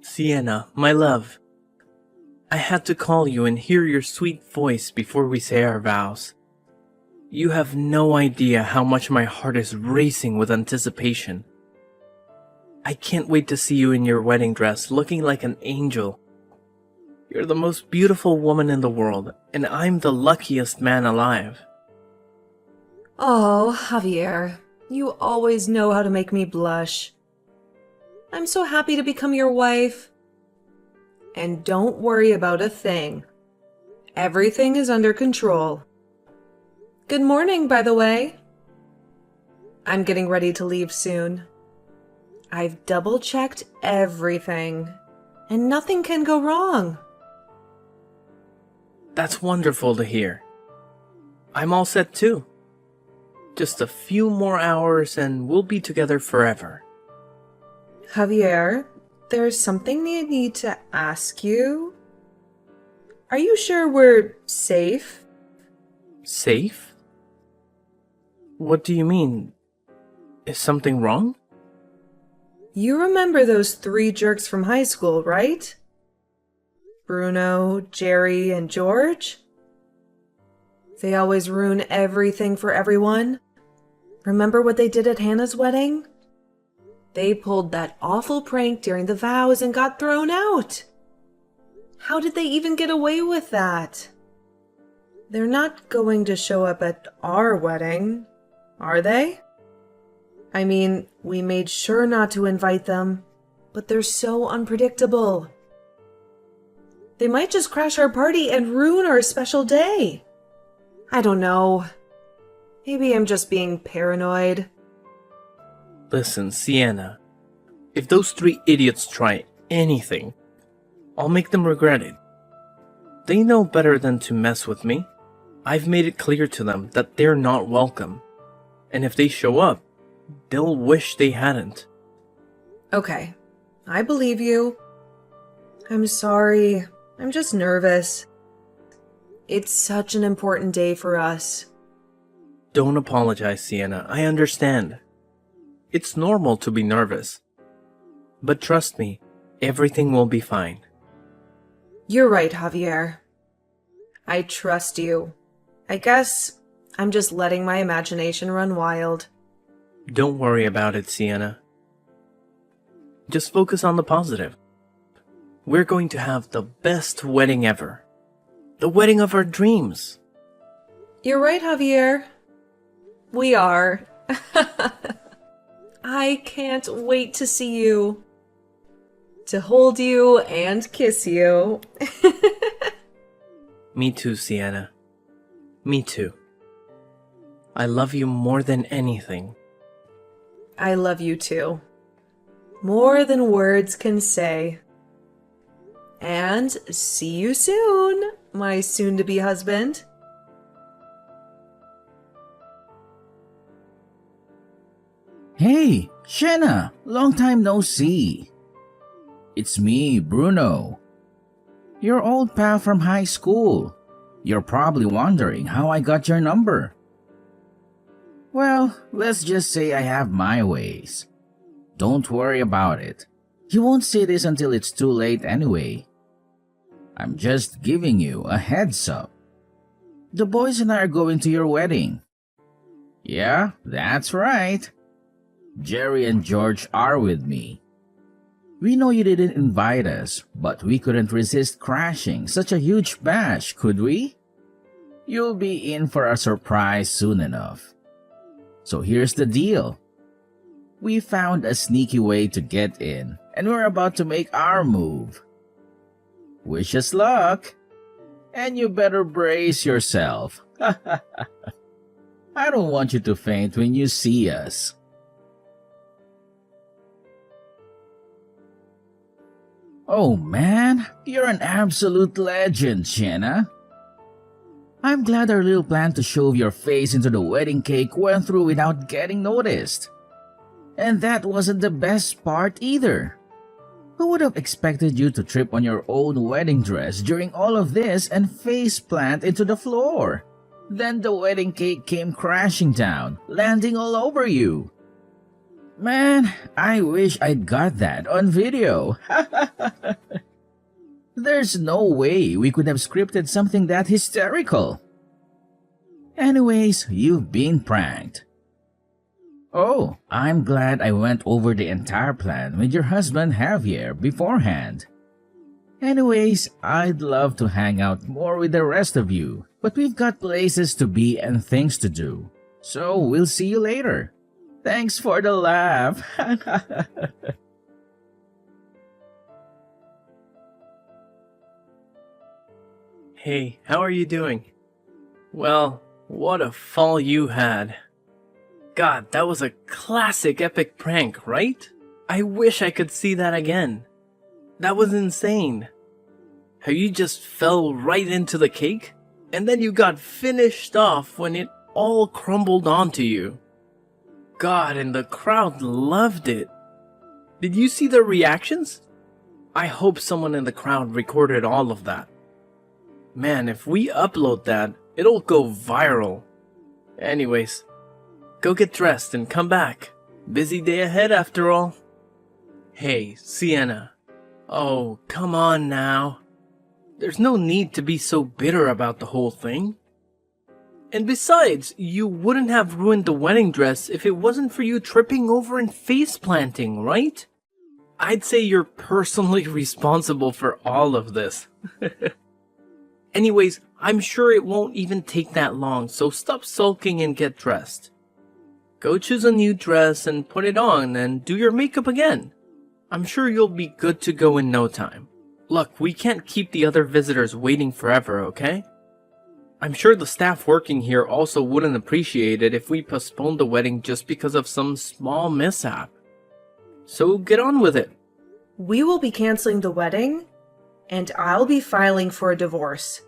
Sienna, my love. I had to call you and hear your sweet voice before we say our vows. You have no idea how much my heart is racing with anticipation. I can't wait to see you in your wedding dress looking like an angel. You're the most beautiful woman in the world, and I'm the luckiest man alive. Oh, Javier, you always know how to make me blush. I'm so happy to become your wife. And don't worry about a thing. Everything is under control. Good morning, by the way. I'm getting ready to leave soon. I've double-checked everything, and nothing can go wrong. That's wonderful to hear. I'm all set too. Just a few more hours and we'll be together forever. Javier, there's something I need to ask you. Are you sure we're safe? Safe? What do you mean? Is something wrong? You remember those 3 jerks from high school, right? Bruno, Jerry, and George? They always ruin everything for everyone. Remember what they did at Hannah's wedding? They pulled that awful prank during the vows and got thrown out. How did they even get away with that? They're not going to show up at our wedding, are they? I mean, we made sure not to invite them, but they're so unpredictable. They might just crash our party and ruin our special day. I don't know. Maybe I'm just being paranoid. Listen, Sienna. If those 3 idiots try anything, I'll make them regret it. They know better than to mess with me. I've made it clear to them that they're not welcome. And if they show up, they'll wish they hadn't. Okay, I believe you. I'm sorry. I'm just nervous. It's such an important day for us. Don't apologize, Sienna. I understand. It's normal to be nervous. But trust me, everything will be fine. You're right, Javier. I trust you. I guess I'm just letting my imagination run wild. Don't worry about it, Sienna. Just focus on the positive. We're going to have the best wedding ever. The wedding of our dreams. You're right, Javier. We are. I can't wait to see you. To hold you and kiss you. Me too, Sienna. Me too. I love you more than anything. I love you too. More than words can say. And see you soon, my soon-to-be husband. Hey, Shanna, long time no see. It's me, Bruno. Your old pal from high school. You're probably wondering how I got your number. Well, let's just say I have my ways. Don't worry about it. You won't see this until it's too late anyway. I'm just giving you a heads up. The boys and I are going to your wedding. Yeah, that's right. Jerry and George are with me. We know you didn't invite us, but we couldn't resist crashing such a huge bash, could we? You'll be in for a surprise soon enough. So here's the deal. We found a sneaky way to get in, and we're about to make our move. Wish us luck. And you better brace yourself. I don't want you to faint when you see us. Oh man, you're an absolute legend, Shanna. I'm glad our little plan to shove your face into the wedding cake went through without getting noticed. And that wasn't the best part either. Who would have expected you to trip on your own wedding dress during all of this and face plant into the floor? Then the wedding cake came crashing down, landing all over you. Man, I wish I'd got that on video. There's no way we could have scripted something that hysterical. Anyways, you've been pranked. Oh, I'm glad I went over the entire plan with your husband Javier beforehand. Anyways, I'd love to hang out more with the rest of you, but we've got places to be and things to do. So we'll see you later. Thanks for the laugh. Hey, how are you doing? Well, what a fall you had. God, that was a classic epic prank, right? I wish I could see that again. That was insane. How you just fell right into the cake, and then you got finished off when it all crumbled onto you. God, and the crowd loved it. Did you see their reactions? I hope someone in the crowd recorded all of that. Man, if we upload that, it'll go viral. Anyways, go get dressed and come back. Busy day ahead after all. Hey, Sienna. Oh, come on now. There's no need to be so bitter about the whole thing. And besides, you wouldn't have ruined the wedding dress if it wasn't for you tripping over and face planting, right? I'd say you're personally responsible for all of this. Anyways, I'm sure it won't even take that long, so stop sulking and get dressed. Go choose a new dress and put it on and do your makeup again. I'm sure you'll be good to go in no time. Look, we can't keep the other visitors waiting forever, okay? I'm sure the staff working here also wouldn't appreciate it if we postponed the wedding just because of some small mishap. So get on with it. We will be canceling the wedding, and I'll be filing for a divorce.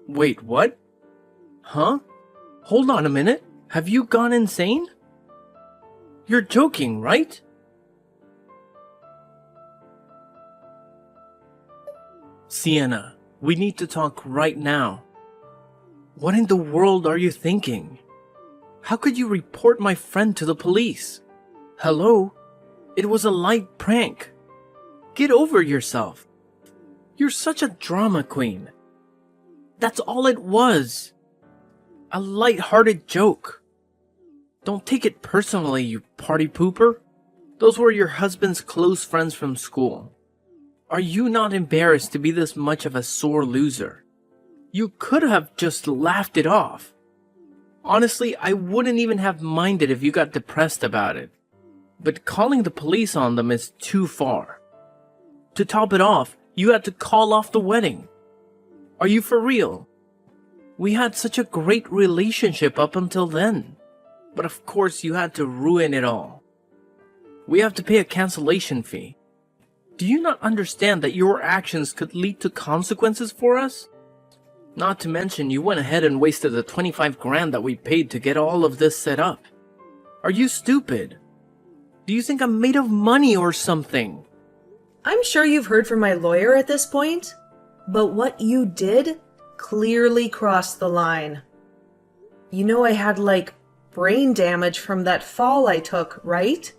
Wait, what? Huh? Hold on a minute. Have you gone insane? You're joking, right? Sienna, we need to talk right now. What in the world are you thinking? How could you report my friend to the police? Hello? It was a light prank. Get over yourself. You're such a drama queen. That's all it was. A light-hearted joke. Don't take it personally, you party pooper. Those were your husband's close friends from school. Are you not embarrassed to be this much of a sore loser? You could have just laughed it off. Honestly, I wouldn't even have minded if you got depressed about it. But calling the police on them is too far. To top it off, you had to call off the wedding. Are you for real? We had such a great relationship up until then. But of course you had to ruin it all. We have to pay a cancellation fee. Do you not understand that your actions could lead to consequences for us? Not to mention you went ahead and wasted the 25 grand that we paid to get all of this set up. Are you stupid? Do you think I'm made of money or something? I'm sure you've heard from my lawyer at this point, but what you did clearly crossed the line. You know I had, brain damage from that fall I took, right?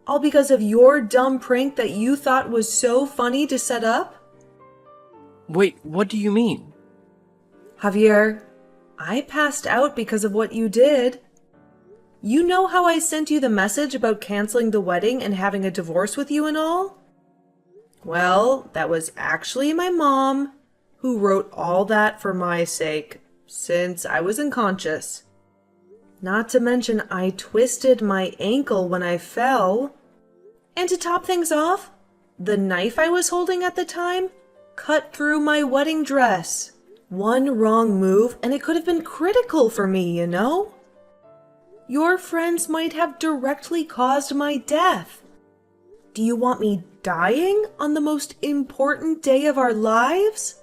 All because of your dumb prank that you thought was so funny to set up? Wait, what do you mean? Javier, I passed out because of what you did. You know how I sent you the message about canceling the wedding and having a divorce with you and all? Well, that was actually my mom who wrote all that for my sake, since I was unconscious. Not to mention I twisted my ankle when I fell. And to top things off, the knife I was holding at the time cut through my wedding dress. One wrong move and it could have been critical for me, you know? Your friends might have directly caused my death. Do you want me dying on the most important day of our lives?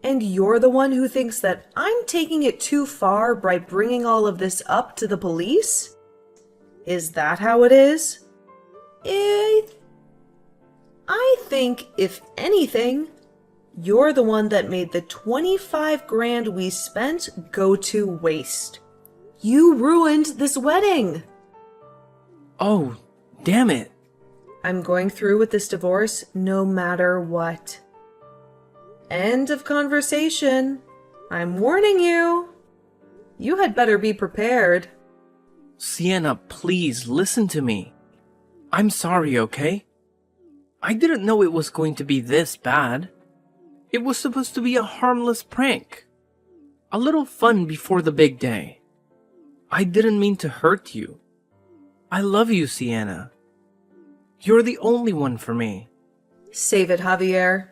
And you're the one who thinks that I'm taking it too far by bringing all of this up to the police? Is that how it is? I think, if anything, you're the one that made the 25 grand we spent go to waste. You ruined this wedding. Oh, damn it. I'm going through with this divorce no matter what. End of conversation. I'm warning you. You had better be prepared. Sienna, please listen to me. I'm sorry, okay? I didn't know it was going to be this bad. It was supposed to be a harmless prank. A little fun before the big day. I didn't mean to hurt you. I love you, Sienna. You're the only one for me. Save it, Javier.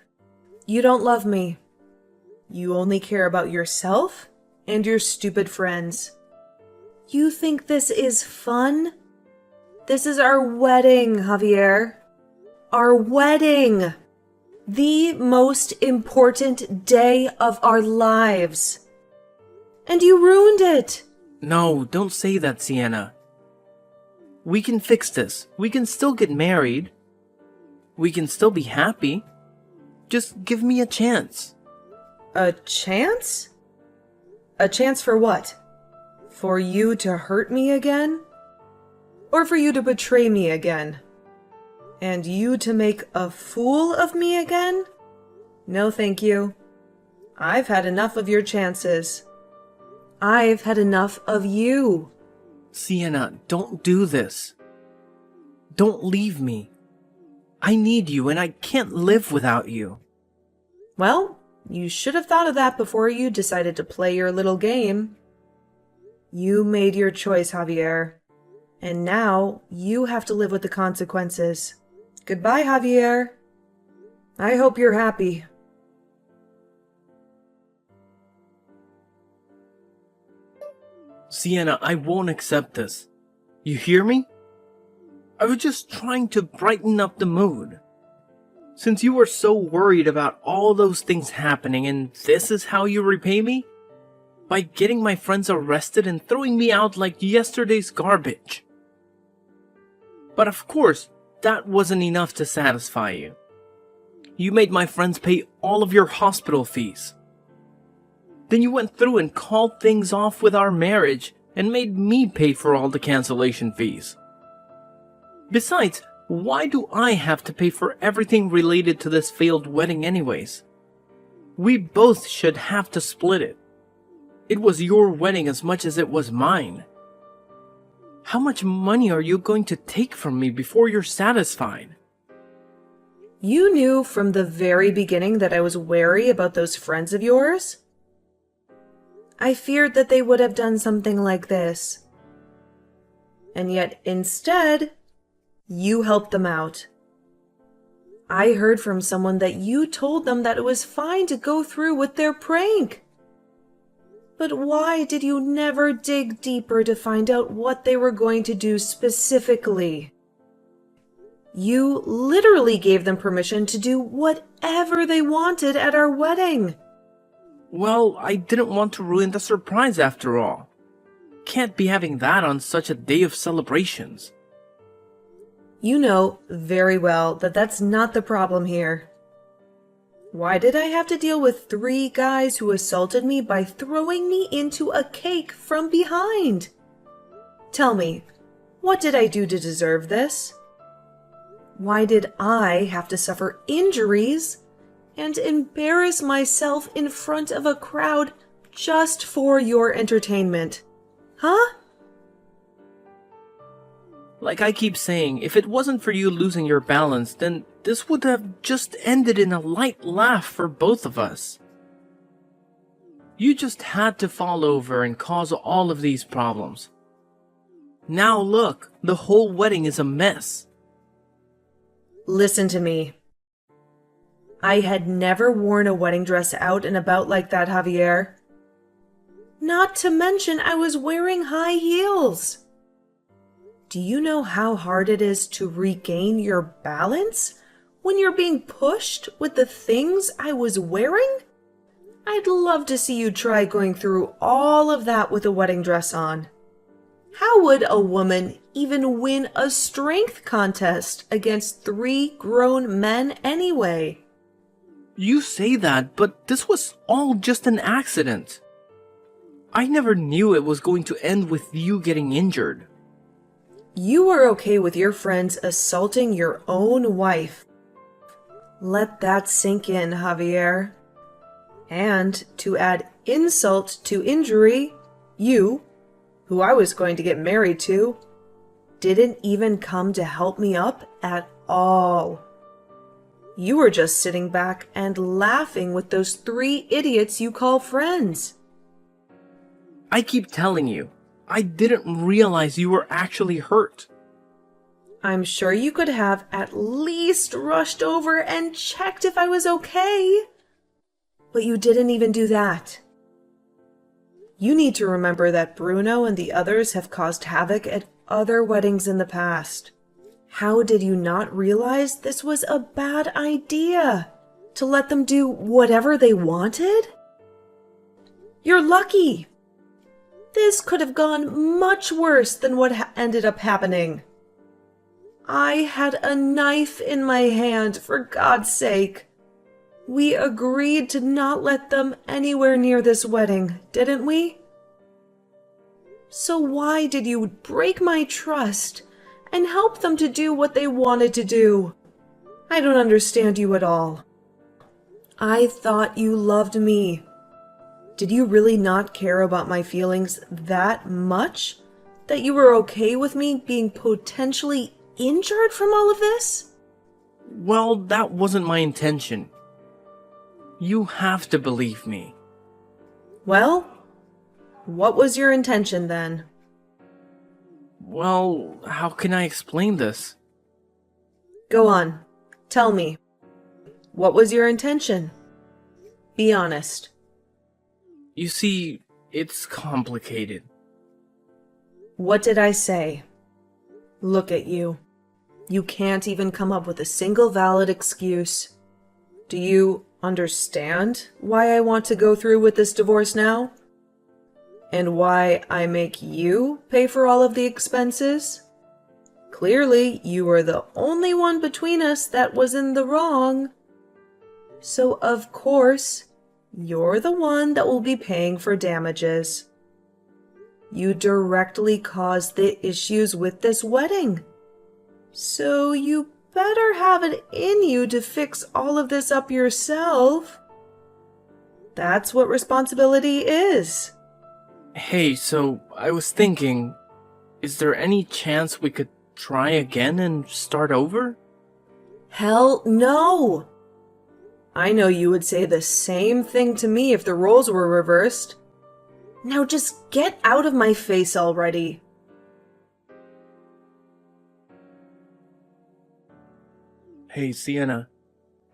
You don't love me. You only care about yourself and your stupid friends. You think this is fun? This is our wedding, Javier. Our wedding. The most important day of our lives. And you ruined it. No, don't say that, Sienna. We can fix this. We can still get married. We can still be happy. Just give me a chance. A chance? A chance for what? For you to hurt me again? Or for you to betray me again? And you to make a fool of me again? No, thank you. I've had enough of your chances. I've had enough of you. Sienna, don't do this. Don't leave me. I need you and I can't live without you. Well, you should have thought of that before you decided to play your little game. You made your choice, Javier. And now you have to live with the consequences. Goodbye, Javier. I hope you're happy. Sienna, I won't accept this. You hear me? I was just trying to brighten up the mood. Since you were so worried about all those things happening and this is how you repay me? By getting my friends arrested and throwing me out like yesterday's garbage. But of course, that wasn't enough to satisfy you. You made my friends pay all of your hospital fees. Then you went through and called things off with our marriage and made me pay for all the cancellation fees. Besides, why do I have to pay for everything related to this failed wedding anyways? We both should have to split it. It was your wedding as much as it was mine. How much money are you going to take from me before you're satisfied? You knew from the very beginning that I was wary about those friends of yours? I feared that they would have done something like this. And yet, instead, you helped them out. I heard from someone that you told them that it was fine to go through with their prank. But why did you never dig deeper to find out what they were going to do specifically? You literally gave them permission to do whatever they wanted at our wedding. Well, I didn't want to ruin the surprise after all. Can't be having that on such a day of celebrations. You know very well that that's not the problem here. Why did I have to deal with 3 guys who assaulted me by throwing me into a cake from behind? Tell me, what did I do to deserve this? Why did I have to suffer injuries and embarrass myself in front of a crowd just for your entertainment? Huh? Like I keep saying, if it wasn't for you losing your balance, then this would have just ended in a light laugh for both of us. You just had to fall over and cause all of these problems. Now look, the whole wedding is a mess. Listen to me. I had never worn a wedding dress out and about like that, Javier. Not to mention I was wearing high heels. Do you know how hard it is to regain your balance when you're being pushed with the things I was wearing? I'd love to see you try going through all of that with a wedding dress on. How would a woman even win a strength contest against 3 grown men anyway? You say that, but this was all just an accident. I never knew it was going to end with you getting injured. You were okay with your friends assaulting your own wife. Let that sink in, Javier. And to add insult to injury, you, who I was going to get married to, didn't even come to help me up at all. You were just sitting back and laughing with those 3 idiots you call friends. I keep telling you, I didn't realize you were actually hurt. I'm sure you could have at least rushed over and checked if I was okay. But you didn't even do that. You need to remember that Bruno and the others have caused havoc at other weddings in the past. How did you not realize this was a bad idea? To let them do whatever they wanted? You're lucky. This could have gone much worse than what ended up happening. I had a knife in my hand, for God's sake. We agreed to not let them anywhere near this wedding, didn't we? So why did you break my trust and help them to do what they wanted to do? I don't understand you at all. I thought you loved me. Did you really not care about my feelings that much that you were okay with me being potentially injured from all of this? Well, that wasn't my intention. You have to believe me. Well, what was your intention then? Well, how can I explain this? Go on. Tell me. What was your intention? Be honest. You see, it's complicated. What did I say? Look at you. You can't even come up with a single valid excuse. Do you understand why I want to go through with this divorce now? And why I make you pay for all of the expenses? Clearly, you were the only one between us that was in the wrong. So, of course, you're the one that will be paying for damages. You directly caused the issues with this wedding. So you better have it in you to fix all of this up yourself. That's what responsibility is. Hey, so I was thinking, is there any chance we could try again and start over? Hell no! I know you would say the same thing to me if the roles were reversed. Now just get out of my face already. Hey, Sienna.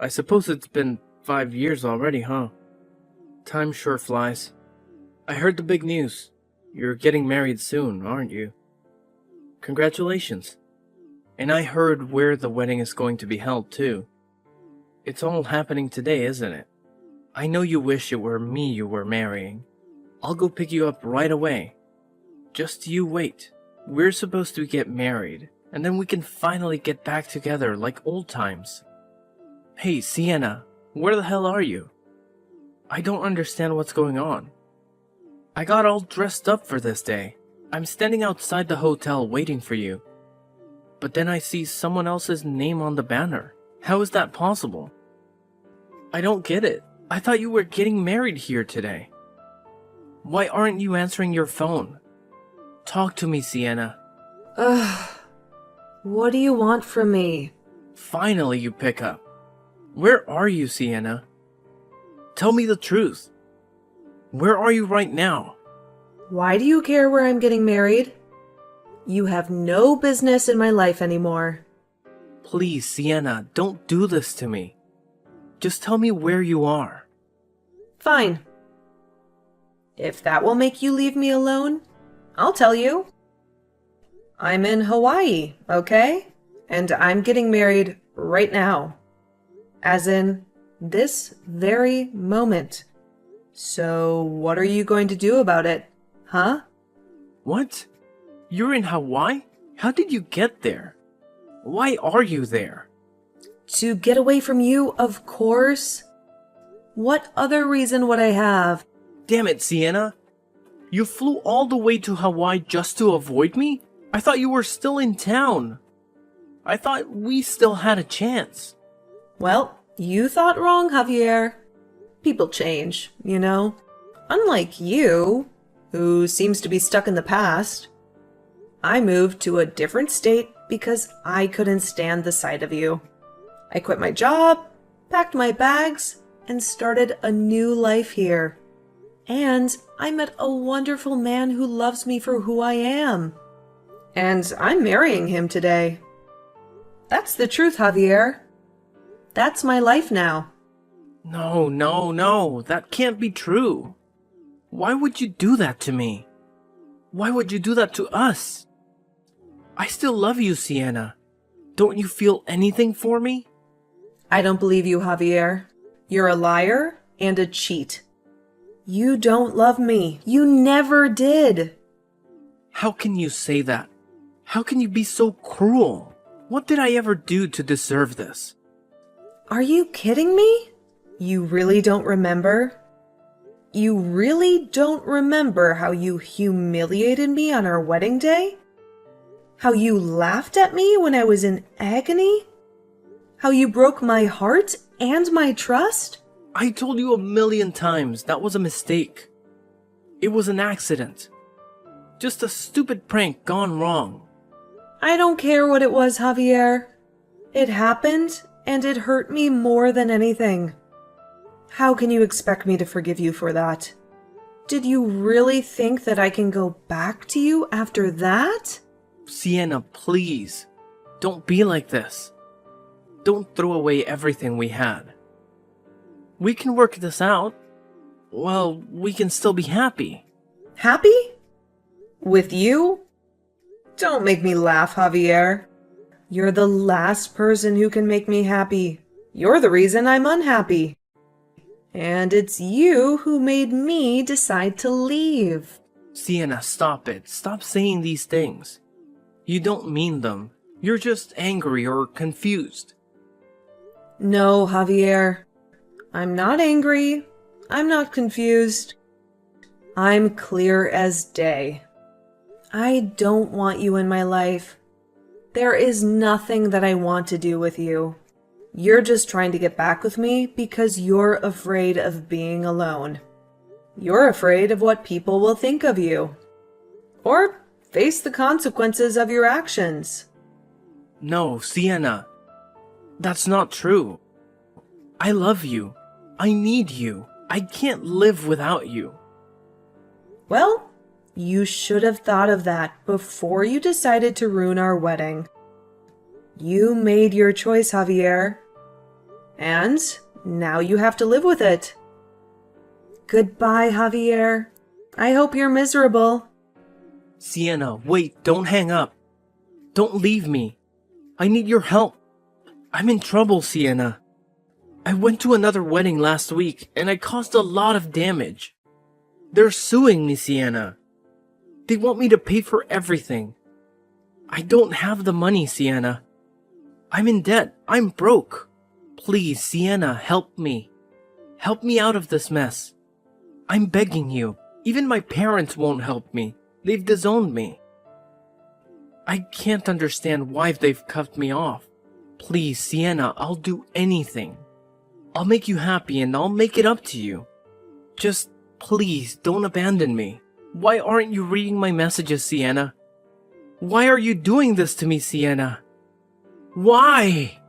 I suppose it's been 5 years already, huh? Time sure flies. I heard the big news. You're getting married soon, aren't you? Congratulations. And I heard where the wedding is going to be held, too. It's all happening today, isn't it? I know you wish it were me you were marrying. I'll go pick you up right away. Just you wait. We're supposed to get married, and then we can finally get back together like old times. Hey, Sienna, where the hell are you? I don't understand what's going on. I got all dressed up for this day. I'm standing outside the hotel waiting for you. But then I see someone else's name on the banner. How is that possible? I don't get it. I thought you were getting married here today. Why aren't you answering your phone? Talk to me, Sienna. Ugh. What do you want from me? Finally you pick up. Where are you, Sienna? Tell me the truth. Where are you right now? Why do you care where I'm getting married? You have no business in my life anymore. Please, Sienna, don't do this to me. Just tell me where you are. Fine. If that will make you leave me alone, I'll tell you. I'm in Hawaii, okay? And I'm getting married right now. As in, this very moment. So, what are you going to do about it? Huh? What? You're in Hawaii? How did you get there? Why are you there? To get away from you, of course. What other reason would I have? Damn it, Sienna. You flew all the way to Hawaii just to avoid me? I thought you were still in town. I thought we still had a chance. Well, you thought wrong, Javier. People change, you know? Unlike you, who seems to be stuck in the past. I moved to a different state because I couldn't stand the sight of you. I quit my job, packed my bags, and started a new life here. And I met a wonderful man who loves me for who I am. And I'm marrying him today. That's the truth, Javier. That's my life now. No, that can't be true. Why would you do that to me? Why would you do that to us? I still love you, Sienna. Don't you feel anything for me? I don't believe you, Javier. You're a liar and a cheat. You don't love me. You never did. How can you say that? How can you be so cruel? What did I ever do to deserve this? Are you kidding me? You really don't remember? You really don't remember how you humiliated me on our wedding day? How you laughed at me when I was in agony? How you broke my heart and my trust? I told you 1,000,000 times that was a mistake. It was an accident. Just a stupid prank gone wrong. I don't care what it was, Javier. It happened, and it hurt me more than anything. How can you expect me to forgive you for that? Did you really think that I can go back to you after that? Sienna, please. Don't be like this. Don't throw away everything we had. We can work this out. Well, we can still be happy. Happy? With you? Don't make me laugh, Javier. You're the last person who can make me happy. You're the reason I'm unhappy. And it's you who made me decide to leave. Sienna, stop it. Stop saying these things. You don't mean them. You're just angry or confused. No, Javier. I'm not angry. I'm not confused. I'm clear as day. I don't want you in my life. There is nothing that I want to do with you. You're just trying to get back with me because you're afraid of being alone. You're afraid of what people will think of you. Or face the consequences of your actions. No, Sienna. That's not true. I love you. I need you. I can't live without you. Well, you should have thought of that before you decided to ruin our wedding. You made your choice, Javier. And now you have to live with it. Goodbye, Javier. I hope you're miserable. Sienna, wait, don't hang up. Don't leave me. I need your help. I'm in trouble, Sienna. I went to another wedding last week and I caused a lot of damage. They're suing me, Sienna. They want me to pay for everything. I don't have the money, Sienna. I'm in debt. I'm broke. Please, Sienna, help me. Help me out of this mess. I'm begging you. Even my parents won't help me. They've disowned me. I can't understand why they've cut me off. Please, Sienna, I'll do anything. I'll make you happy and I'll make it up to you. Just please don't abandon me. Why aren't you reading my messages, Sienna? Why are you doing this to me, Sienna? Why?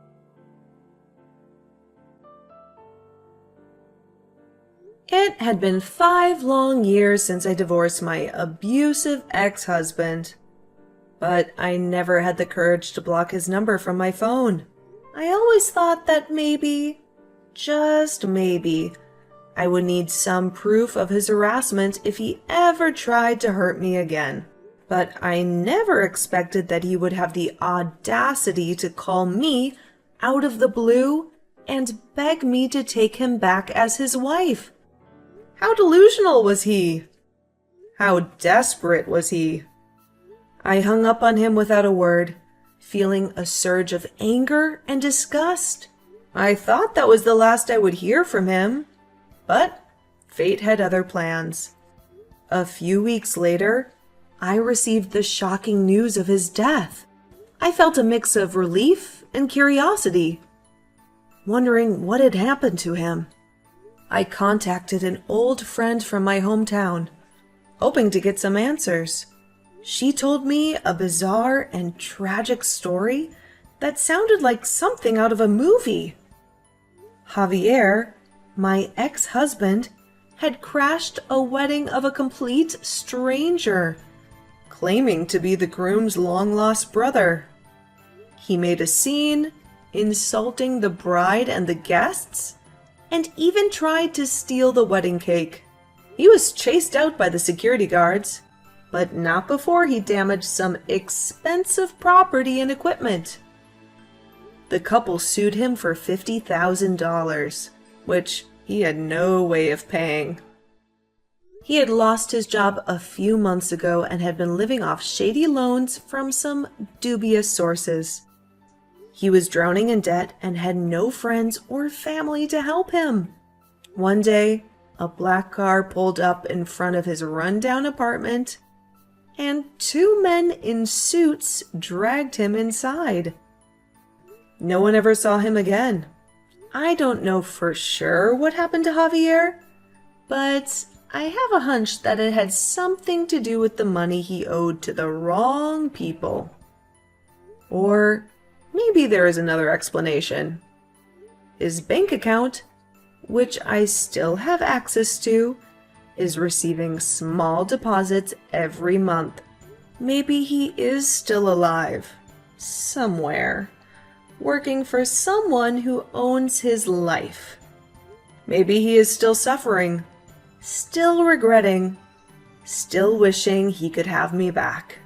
It had been 5 long years since I divorced my abusive ex-husband. But I never had the courage to block his number from my phone. I always thought that maybe, just maybe, I would need some proof of his harassment if he ever tried to hurt me again. But I never expected that he would have the audacity to call me out of the blue and beg me to take him back as his wife. How delusional was he? How desperate was he? I hung up on him without a word, feeling a surge of anger and disgust. I thought that was the last I would hear from him, but fate had other plans. A few weeks later, I received the shocking news of his death. I felt a mix of relief and curiosity, wondering what had happened to him. I contacted an old friend from my hometown, hoping to get some answers. She told me a bizarre and tragic story that sounded like something out of a movie. Javier, my ex-husband, had crashed a wedding of a complete stranger, claiming to be the groom's long-lost brother. He made a scene, insulting the bride and the guests, and even tried to steal the wedding cake. He was chased out by the security guards, but not before he damaged some expensive property and equipment. The couple sued him for $50,000, which he had no way of paying. He had lost his job a few months ago and had been living off shady loans from some dubious sources. He was drowning in debt and had no friends or family to help him. One day, a black car pulled up in front of his rundown apartment, and two men in suits dragged him inside. No one ever saw him again. I don't know for sure what happened to Javier, but I have a hunch that it had something to do with the money he owed to the wrong people. Or maybe there is another explanation. His bank account, which I still have access to, is receiving small deposits every month. Maybe he is still alive, somewhere, working for someone who owns his life. Maybe he is still suffering, still regretting, still wishing he could have me back.